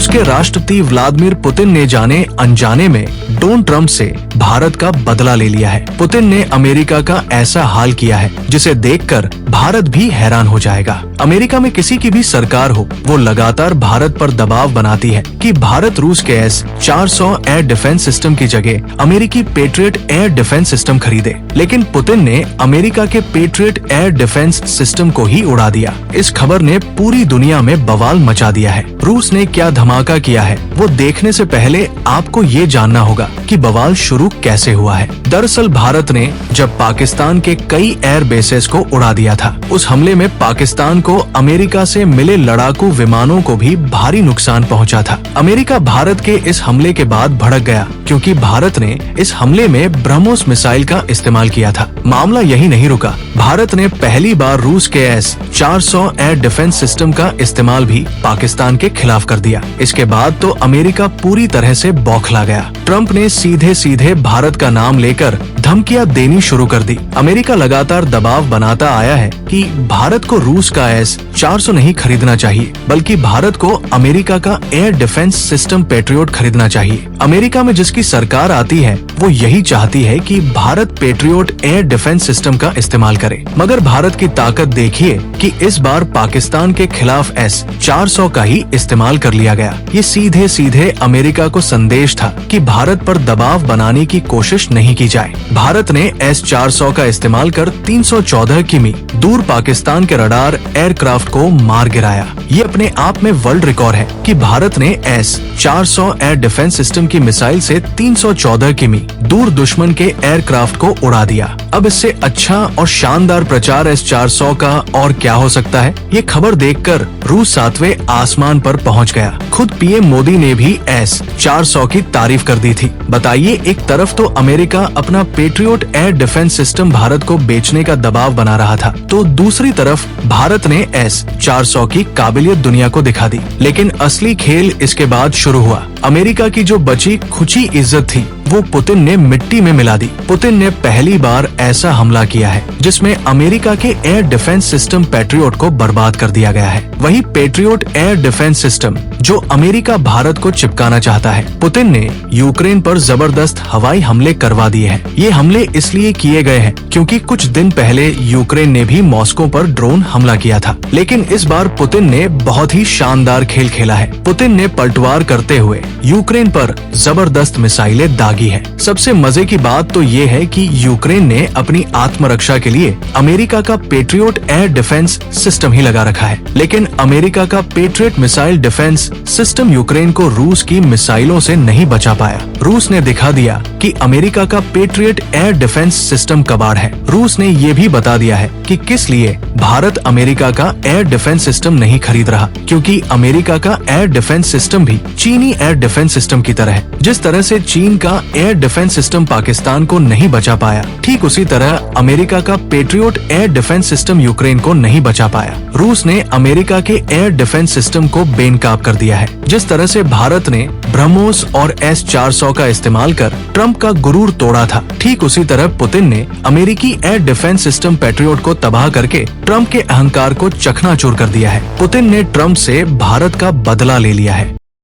रूस के राष्ट्रपति व्लादिमीर पुतिन ने जाने अनजाने में डोनाल्ड ट्रंप से भारत का बदला ले लिया है। पुतिन ने अमेरिका का ऐसा हाल किया है जिसे देखकर भारत भी हैरान हो जाएगा। अमेरिका में किसी की भी सरकार हो, वो लगातार भारत पर दबाव बनाती है कि भारत रूस के S-400 एयर डिफेंस सिस्टम की जगह अमेरिकी पेट्रियट एयर डिफेंस सिस्टम खरीदे। लेकिन पुतिन ने अमेरिका के पेट्रियट एयर डिफेंस सिस्टम को ही उड़ा दिया। इस खबर ने पूरी दुनिया में बवाल मचा दिया है। रूस ने क्या धमाका किया है वो देखने से पहले आपको ये जानना होगा कि बवाल शुरू कैसे हुआ है। दरअसल भारत ने जब पाकिस्तान के कई एयर बेसेस को उड़ा दिया था, उस हमले में पाकिस्तान को अमेरिका से मिले लड़ाकू विमानों को भी भारी नुकसान पहुंचा था। अमेरिका भारत के इस हमले के बाद भड़क गया क्योंकि भारत ने इस हमले में ब्रह्मोस मिसाइल का इस्तेमाल किया था। मामला यही नहीं रुका, भारत ने पहली बार रूस के S-400 एयर डिफेंस सिस्टम का इस्तेमाल भी पाकिस्तान के खिलाफ कर दिया। इसके बाद तो अमेरिका पूरी तरह से बौखला गया। ट्रंप ने सीधे सीधे भारत का नाम लेकर धमकियां देनी शुरू कर दी। अमेरिका लगातार दबाव बनाता आया है कि भारत को रूस का S-400 नहीं खरीदना चाहिए, बल्कि भारत को अमेरिका का एयर डिफेंस सिस्टम पेट्रियोट खरीदना चाहिए। अमेरिका में जिसकी सरकार आती है वो यही चाहती है कि Bharat Patriot air defence system का इस्तेमाल करे। मगर भारत की ताकत देखिए कि इस बार पाकिस्तान के खिलाफ S-400 का ही इस्तेमाल कर लिया गया। ये सीधे सीधे अमेरिका को संदेश था कि भारत पर दबाव बनाने की कोशिश नहीं की जाए। भारत ने S-400 का इस्तेमाल कर 314 किमी दूर पाकिस्तान के रडार एयरक्राफ्ट को मार गिराया। ये अपने आप में वर्ल्ड रिकॉर्ड है कि भारत ने S-400 एयर डिफेंस सिस्टम की मिसाइल से 314 किमी दूर दुश्मन के एयरक्राफ्ट को उड़ा दिया। अब इससे अच्छा और शानदार प्रचार S-400 का और क्या हो सकता है। ये खबर देखकर रूस 7वें आसमान पर पहुंच गया। खुद पीएम मोदी ने भी S-400 की तारीफ कर दी थी। बताइए, एक तरफ तो अमेरिका अपना Patriot air defence system Bharat को बेचने का दबाव बना रहा था, तो दूसरी तरफ भारत ने S-400 की काबिलियत दुनिया को दिखा दी। लेकिन असली खेल इसके बाद शुरू हुआ। अमेरिका की जो बची खुची इज्जत थी वो पुतिन ने मिट्टी में मिला दी। पुतिन ने पहली बार ऐसा हमला किया है जिसमें अमेरिका के एयर डिफेंस सिस्टम पेट्रियोट को बर्बाद कर दिया गया है। वही पेट्रियोट एयर डिफेंस सिस्टम जो अमेरिका भारत को चिपकाना चाहता है। पुतिन ने यूक्रेन पर जबरदस्त हवाई हमले करवा दिए हैं। ये हमले इसलिए किए गए हैं क्योंकि कुछ दिन पहले यूक्रेन ने भी मॉस्को पर ड्रोन हमला किया था। लेकिन इस बार पुतिन ने बहुत ही शानदार खेल खेला है। पुतिन ने पलटवार करते हुए यूक्रेन पर जबरदस्त मिसाइलें दागी है। सबसे मजे की बात तो ये है कि यूक्रेन ने अपनी आत्मरक्षा के लिए अमेरिका का पेट्रियोट एयर डिफेंस सिस्टम ही लगा रखा है। लेकिन अमेरिका का patriot missile defence system Ukraine को रूस की मिसाइलों से नहीं बचा पाया। रूस ने दिखा दिया कि अमेरिका का पेट्रियट एयर डिफेंस सिस्टम कबाड़ है। रूस ने ये भी बता दिया है कि किस लिए भारत अमेरिका का एयर डिफेंस सिस्टम नहीं खरीद रहा, क्योंकि अमेरिका का एयर डिफेंस सिस्टम भी चीनी एयर डिफेंस सिस्टम की तरह है। जिस तरह से चीन का एयर डिफेंस सिस्टम पाकिस्तान को नहीं बचा पाया, ठीक उसी तरह अमेरिका का Patriot air defence system Ukraine को नहीं बचा पाया। रूस ने अमेरिका के एयर डिफेंस सिस्टम को बेनकाब कर दिया है। जिस तरह से भारत ने ब्रह्मोस और S-400 का इस्तेमाल कर ट्रंप का गुरूर तोड़ा था, ठीक उसी तरह पुतिन ने अमेरिकी एयर डिफेंस सिस्टम पेट्रियोट को तबाह करके ट्रंप के अहंकार को चकनाचूर कर दिया है। पुतिन ने ट्रंप से भारत का बदला ले लिया है।